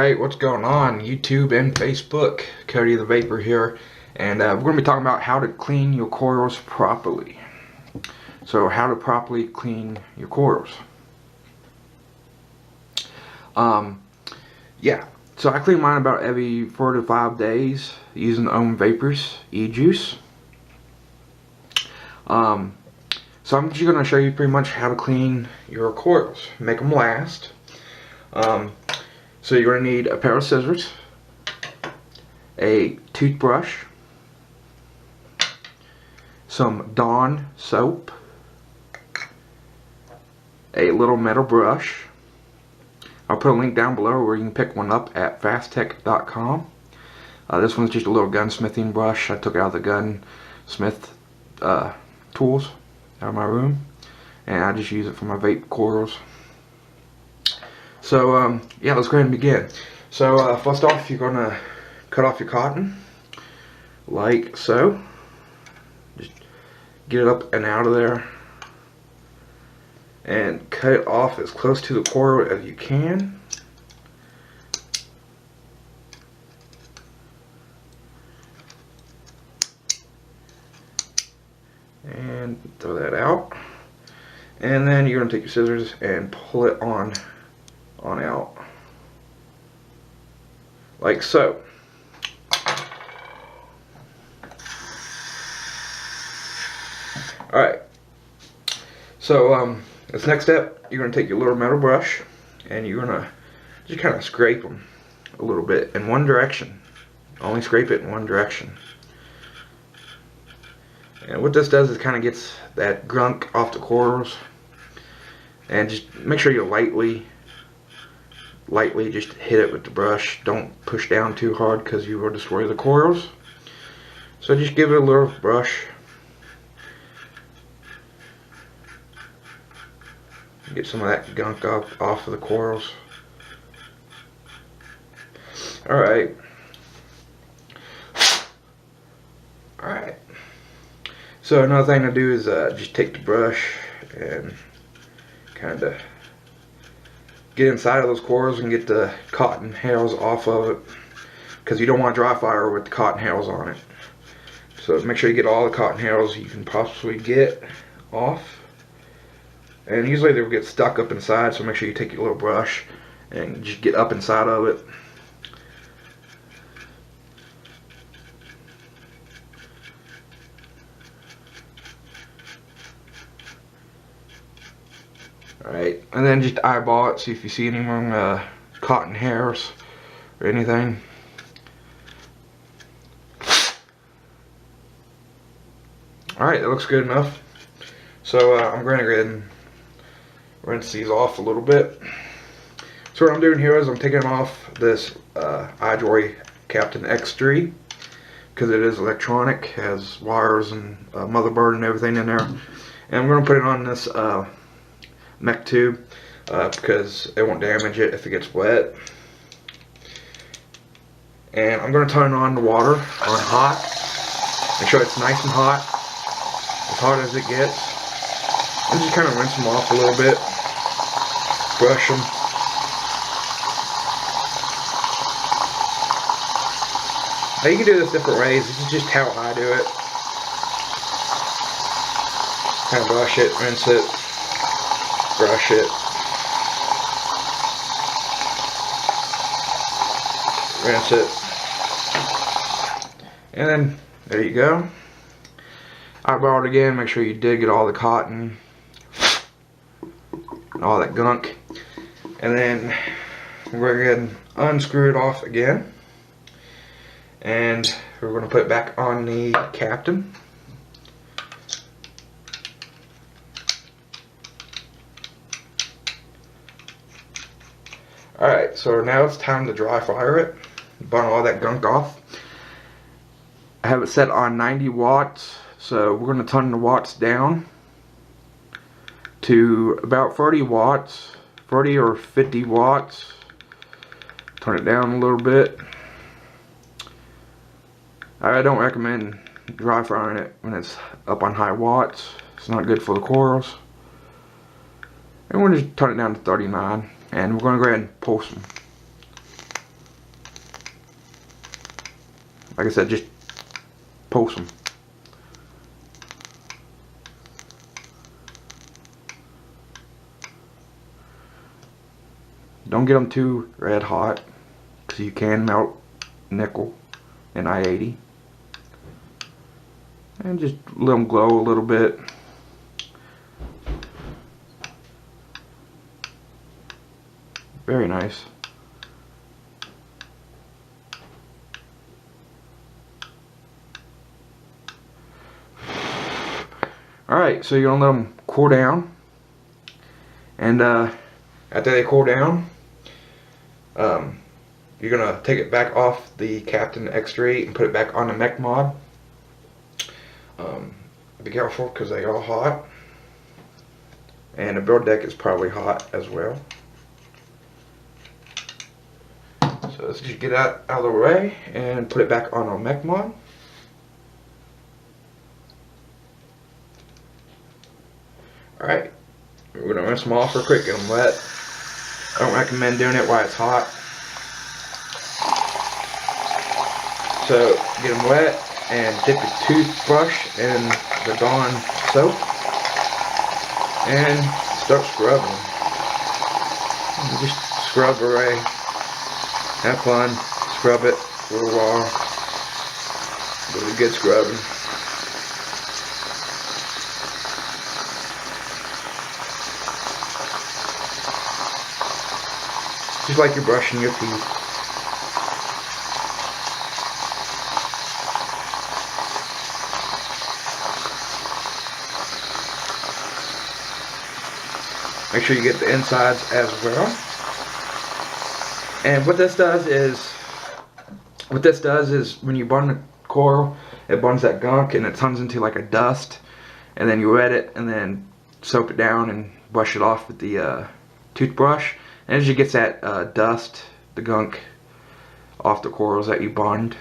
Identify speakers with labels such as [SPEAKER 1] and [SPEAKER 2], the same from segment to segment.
[SPEAKER 1] Alright, what's going on YouTube and Facebook? Cody the Vapor here, and we're going to be talking about how to clean your coils properly. So how to properly clean your coils. Yeah, so I clean mine about every 4 to 5 days using Ohm Vapors e-juice. So I'm just going to show you pretty much how to clean your coils, make them last. So you're going to need a pair of scissors, a toothbrush, some Dawn soap, a little metal brush. I'll put a link down below where you can pick one up at fasttech.com. This one's just a little gunsmithing brush. I took it out of the gunsmith tools out of my room, and I just use it for my vape coils. So yeah, let's go ahead and begin. So first off, you're gonna cut off your cotton like so. Just get it up and out of there and cut it off as close to the coil as you can. And throw that out. And then you're gonna take your scissors and pull it on out like so. Alright, so this next step, you're going to take your little metal brush and you're going to just kind of scrape them a little bit in one direction. Only scrape it in one direction. And what this does is kind of gets that gunk off the coils, and just make sure you lightly just hit it with the brush. Don't push down too hard because you will destroy the coils. So just give it a little brush. Get some of that gunk off of the coils. Alright. So another thing to do is just take the brush and kind of get inside of those coils and get the cotton hairs off of it, because you don't want dry fire with the cotton hairs on it. So make sure you get all the cotton hairs you can possibly get off. And usually they will get stuck up inside, so make sure you take your little brush and just get up inside of it. Alright, and then just eyeball it, see if you see any more cotton hairs or anything. Alright, that looks good enough. So I'm going to go ahead and rinse these off a little bit. So what I'm doing here is I'm taking off this iJoy Captain X3, because it is electronic, has wires and motherboard and everything in there. And I'm going to put it on this mech tube because it won't damage it if it gets wet. And I'm going to turn on the water on hot. Make sure it's nice and hot, as hot as it gets. And just kind of rinse them off a little bit, brush them. Now you can do this different ways. This is just how I do it. Kind of brush it, rinse it, brush it, rinse it, and then there you go. Eyeball it again, make sure you did get all the cotton and all that gunk, and then we're going to go ahead and unscrew it off again, and we're going to put it back on the Captain. Alright, so now it's time to dry fire it, burn all that gunk off. I have it set on 90 watts, so we're going to turn the watts down to about 30 watts, 30 or 50 watts. Turn it down a little bit. I don't recommend dry firing it when it's up on high watts. It's not good for the coils. And we're going to turn it down to 39. And we're going to go ahead and pulse them. like I said, just post them. Don't get them too red hot, because you can melt nickel and I-80. And just let them glow a little bit. Very nice. Alright, so you're going to let them cool down. And after they cool down, you're going to take it back off the Captain X3 and put it back on the mech mod. Be careful because they are hot. And the build deck is probably hot as well. So let's just get out of the way and put it back on our mech mod. Alright, we're going to rinse them off real quick, get them wet. I don't recommend doing it while it's hot. So get them wet and dip your toothbrush in the Dawn soap and start scrubbing. Just scrub away. Have fun. Scrub it for a while. Give it a good scrubbing. Just like you're brushing your teeth. Make sure you get the insides as well. And what this does is when you burn the coil, it burns that gunk and it turns into like a dust. And then you wet it and then soap it down and brush it off with the toothbrush. And as you get that dust, the gunk off the coils that you burned.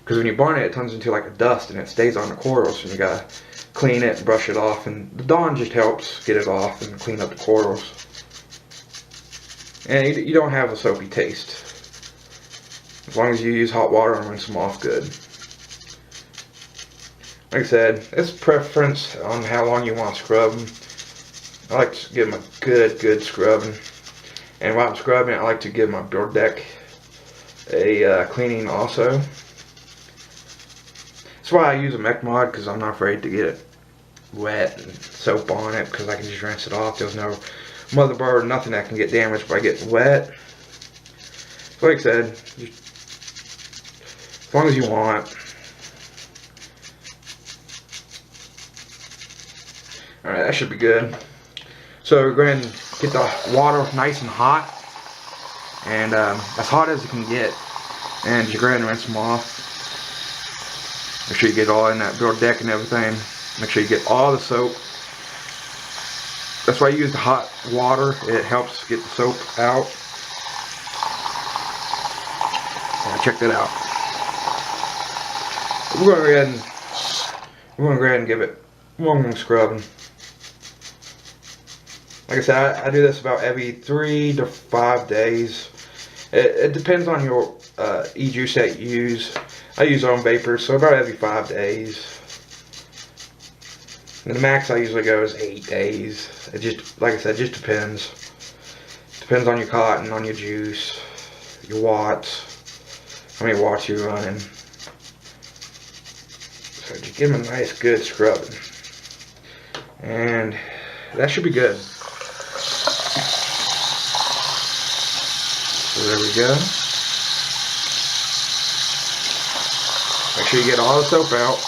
[SPEAKER 1] Because when you burn it, it turns into like a dust and it stays on the coils. And you gotta clean it and brush it off. And the Dawn just helps get it off and clean up the coils. And you don't have a soapy taste. As long as you use hot water and rinse them off good. Like I said, it's preference on how long you want to scrub them. I like to give them a good scrubbing. And while I'm scrubbing it, I like to give my build deck a cleaning also. That's why I use a mech mod, because I'm not afraid to get it wet and soap on it, because I can just rinse it off. There's no motherboard, nothing that can get damaged by getting wet. So like I said, just as long as you want. Alright, that should be good. So we're going to get the water nice and hot. And as hot as it can get. And just go ahead and rinse them off. Make sure you get all in that build deck and everything. Make sure you get all the soap. That's why I use the hot water. It helps get the soap out. Yeah, check that out. We're going to go ahead and give it one scrubbing. Like I said, I do this about every 3 to 5 days. It depends on your e-juice that you use. I use on vapors, so about every 5 days. And the max I usually go is 8 days. It just, like I said, just depends. Depends on your cotton, on your juice, your watts, how many watts you're running. So just give them a nice good scrubbing. And that should be good. So there we go. Make sure you get all the soap out.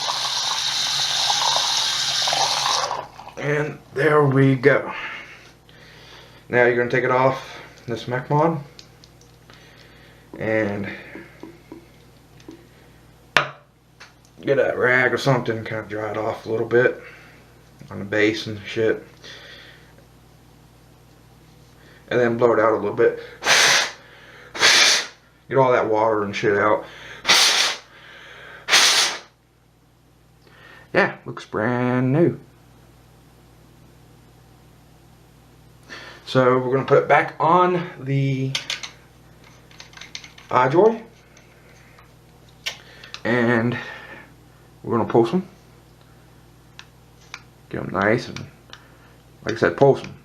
[SPEAKER 1] And there we go. Now you're going to take it off this mech mod. And get a rag or something, kind of dry it off a little bit on the base and shit. And then blow it out a little bit. Get all that water and shit out. Yeah, looks brand new. So we're going to put it back on the iJoy. and we're gonna pulse them. Get them nice and, like I said, pulse them.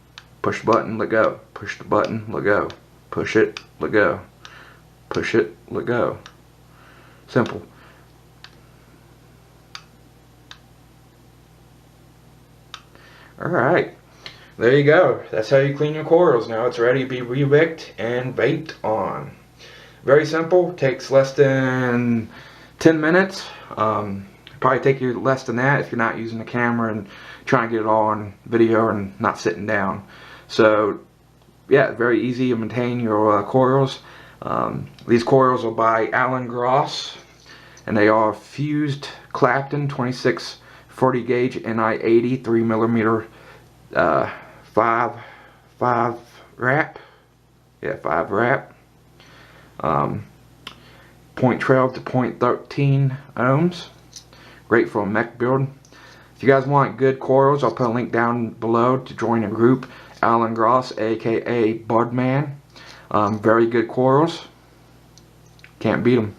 [SPEAKER 1] Push the button, let go. Push the button, let go. Push it, let go. Push it, let go. Simple. Alright, there you go. That's how you clean your coils. Now it's ready to be re-wicked and vaped on. Very simple, takes less than 10 minutes. Probably take you less than that if you're not using the camera and trying to get it all on video and not sitting down. So yeah, very easy to maintain your coils. These coils are by Alan Gross, and they are fused Clapton 2640 gauge NI80 3mm 5 wrap. Yeah, 5 wrap. 0.12 to 0.13 ohms. Great for a mech build. If you guys want good coils, I'll put a link down below to join a group. Alan Gross, aka Birdman. Very good coils. Can't beat them.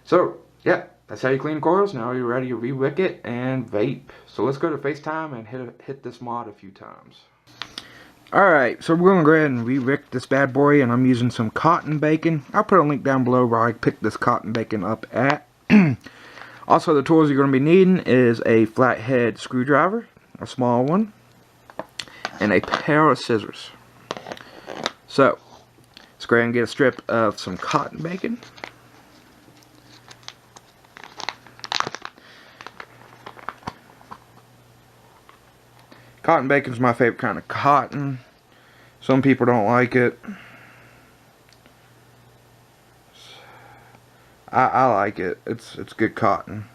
[SPEAKER 1] So, yeah, that's how you clean coils. Now you're ready to re-wick it and vape. So let's go to FaceTime and hit this mod a few times. Alright, so we're going to go ahead and re-wick this bad boy, and I'm using some cotton bacon. I'll put a link down below where I picked this cotton bacon up at. Also, the tools you're going to be needing is a flathead screwdriver, a small one, and a pair of scissors. So, let's go ahead and get a strip of some cotton bacon. Cotton bacon is my favorite kind of cotton. Some people don't like it. I like it. It's good cotton.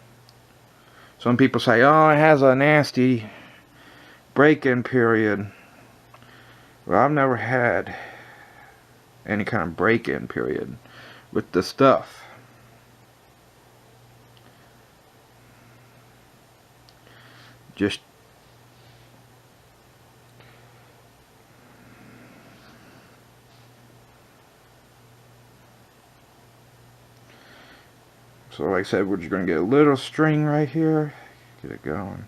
[SPEAKER 1] Some people say, oh, it has a nasty break-in period. Well, I've never had any kind of break-in period with this stuff. Just so like I said, we're just going to get a little string right here. Get it going.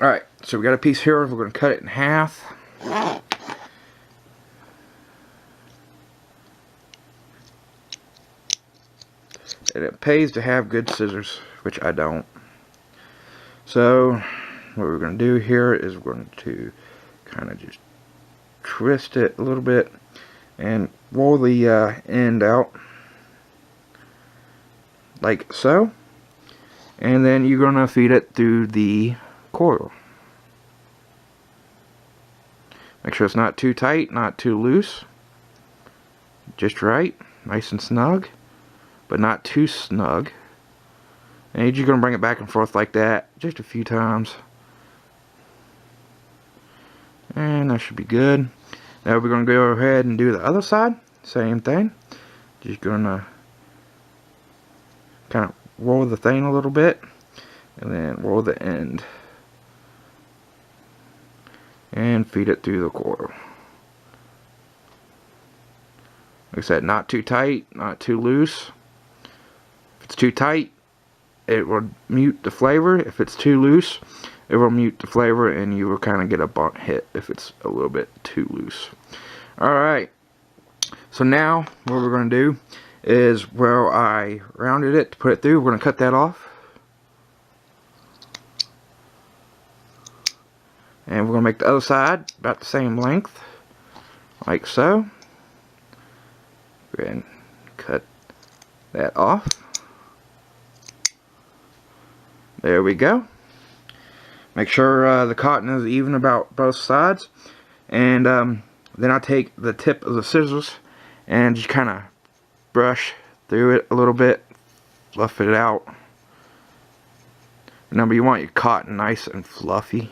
[SPEAKER 1] Alright, so we got a piece here. We're going to cut it in half. And it pays to have good scissors, which I don't. So what we're going to do here is we're going to kind of just twist it a little bit and roll the end out like so, and then you're going to feed it through the coil. Make sure it's not too tight, not too loose, just right, nice and snug, but not too snug. And you're going to bring it back and forth like that just a few times, and that should be good. Now we're going to go ahead and do the other side. Same thing. Just going to kind of roll the thing a little bit. And then roll the end. And feed it through the coil. Like I said, not too tight, not too loose. If it's too tight, it will mute the flavor. If it's too loose, it will mute the flavor, and you will kind of get a burnt hit if it's a little bit too loose. Alright, so now what we're going to do is where I rounded it to put it through, we're going to cut that off. And we're going to make the other side about the same length, like so. Go ahead and cut that off. There we go. Make sure the cotton is even about both sides. And then I take the tip of the scissors and just kind of brush through it a little bit. Fluff it out. Remember, you want your cotton nice and fluffy.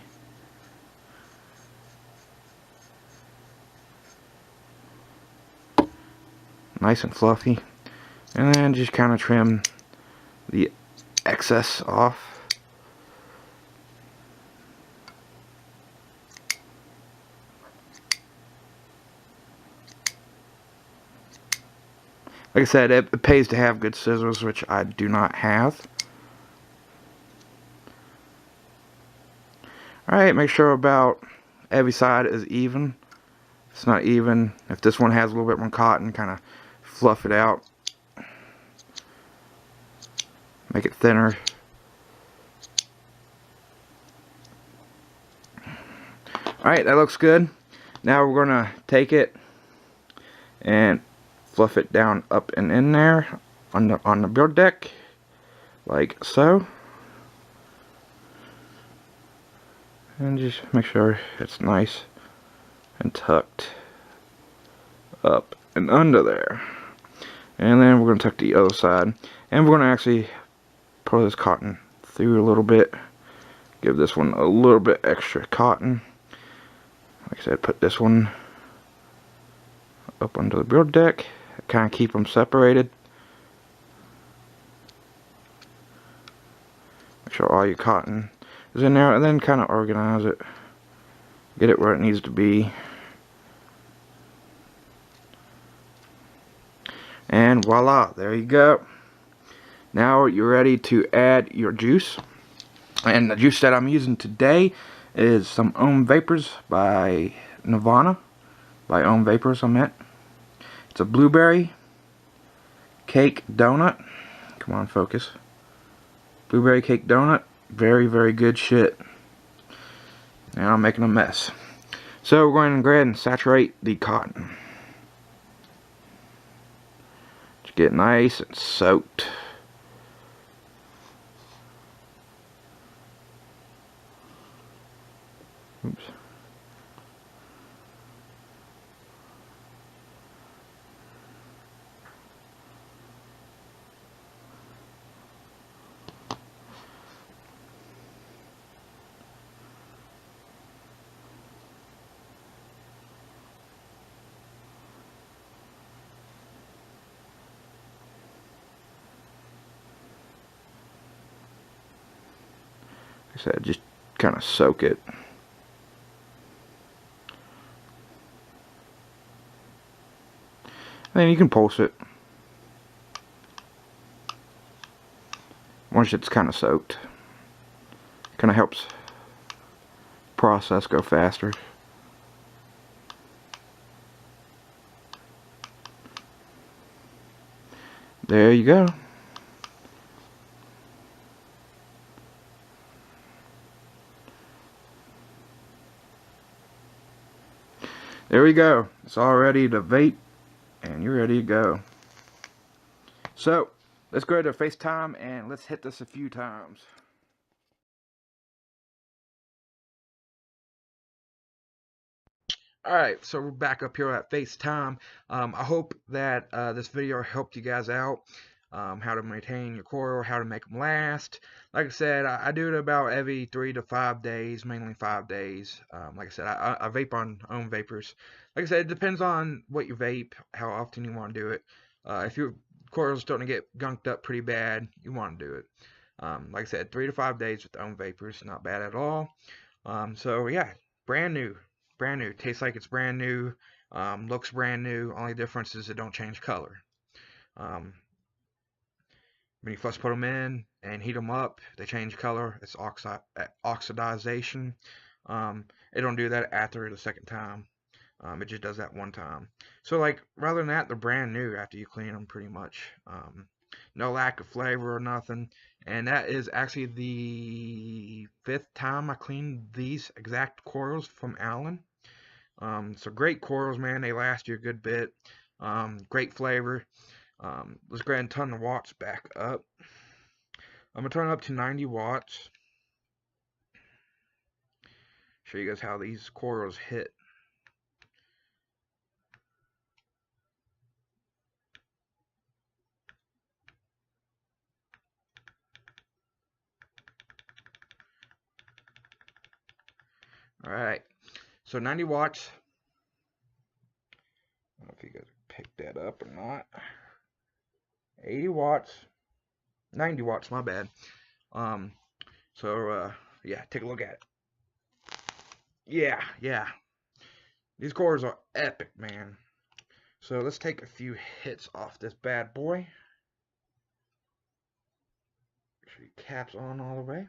[SPEAKER 1] Nice and fluffy. And then just kind of trim the excess off. Like I said, it pays to have good scissors, which I do not have. Alright, make sure about every side is even. If it's not even, if this one has a little bit more cotton, kind of fluff it out. Make it thinner. Alright, that looks good. Now we're going to take it and fluff it down up and in there on the build deck, like so. And just make sure it's nice and tucked up and under there. And then we're going to tuck the other side. And we're going to actually pull this cotton through a little bit. Give this one a little bit extra cotton. Like I said, put this one up under the build deck. Kind of keep them separated. Make sure all your cotton is in there, and then kind of organize it. Get it where it needs to be. And voila, there you go. Now you're ready to add your juice. And the juice that I'm using today is some Ohm Vapors by Nirvana. By Ohm Vapors, I meant. It's a blueberry cake donut. Come on, focus. Blueberry cake donut. Very, very good shit. Now I'm making a mess. So we're going to go ahead and saturate the cotton. Just get nice and soaked. Oops. Like I said, just kind of soak it. And then you can pulse it once it's kind of soaked. Kind of helps process go faster. There you go. There we go. It's all ready to vape, and you're ready to go. So, let's go to FaceTime and let's hit this a few times. Alright, so we're back up here at FaceTime. I hope that this video helped you guys out. How to maintain your coil, how to make them last. Like I said, I do it about every 3 to 5 days, mainly 5 days. Like I said, I vape on Ohm Vapors. Like I said, it depends on what you vape, how often you want to do it. If your coil's starting to get gunked up pretty bad, you want to do it. Like I said, 3 to 5 days with Ohm Vapors, not bad at all. So yeah, brand new. Brand new. Tastes like it's brand new. Looks brand new. Only difference is it don't change color. Um, when you first put them in and heat them up, they change color. It's oxidization. It don't do that after the second time. It just does that one time. So like rather than that, they're brand new after you clean them pretty much. No lack of flavor or nothing. And that is actually the 5th time I cleaned these exact coils from Allen. So great coils, man. They last you a good bit. Great flavor. Let's go ahead and turn the watts back up. I'm going to turn it up to 90 watts. Show you guys how these coils hit. Alright. So 90 watts. I don't know if you guys picked that up or not. 80 watts. 90 watts, my bad. Yeah, take a look at it. Yeah. These cores are epic, man. So let's take a few hits off this bad boy. Make sure your cap's on all the way.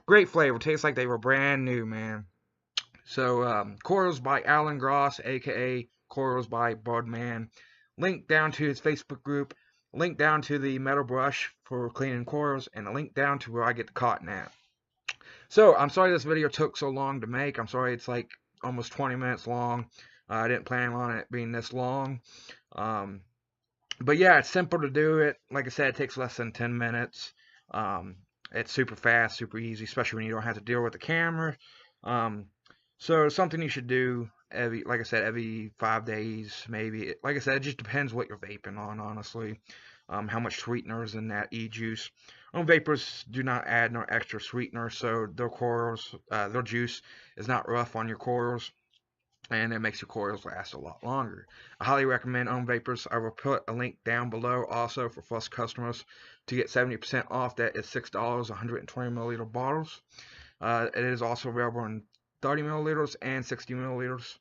[SPEAKER 1] Great flavor. Tastes like they were brand new, man. So, Coils by Alan Gross, aka Coils by Birdman. Link down to his Facebook group. Link down to the metal brush for cleaning coils, and a link down to where I get the cotton at. So, I'm sorry this video took so long to make. I'm sorry it's like almost 20 minutes long. I didn't plan on it being this long. But yeah, it's simple to do it. Like I said, it takes less than 10 minutes. It's super fast, super easy, especially when you don't have to deal with the camera. So it's something you should do every, like I said, every 5 days, maybe. Like I said, it just depends what you're vaping on, honestly. How much sweetener is in that e-juice. Vapors do not add no extra sweetener, so their coils, their juice is not rough on your coils, and it makes your coils last a lot longer. I highly recommend Vapors. I will put a link down below also for first customers to get 70% off. That is $6, 120 milliliter bottles. It is also available in 30 milliliters and 60 milliliters.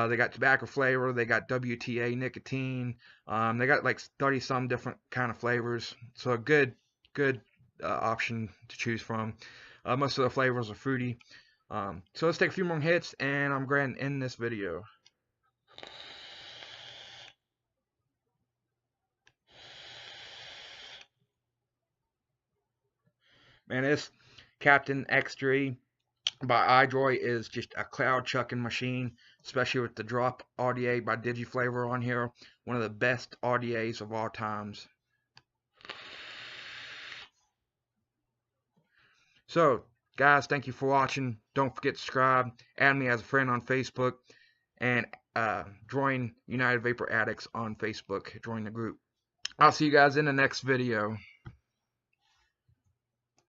[SPEAKER 1] They got tobacco flavor. They got WTA nicotine. They got like 30 some different kind of flavors. So a good option to choose from. Most of the flavors are fruity. So let's take a few more hits, and I'm going to end this video. Man, this Captain X3 by iDroid is just a cloud chucking machine, especially with the drop RDA by DigiFlavor on here. One of the best RDAs of all times. So, guys, thank you for watching. Don't forget to subscribe, add me as a friend on Facebook, and join United Vapor Addicts on Facebook. Join the group. I'll see you guys in the next video.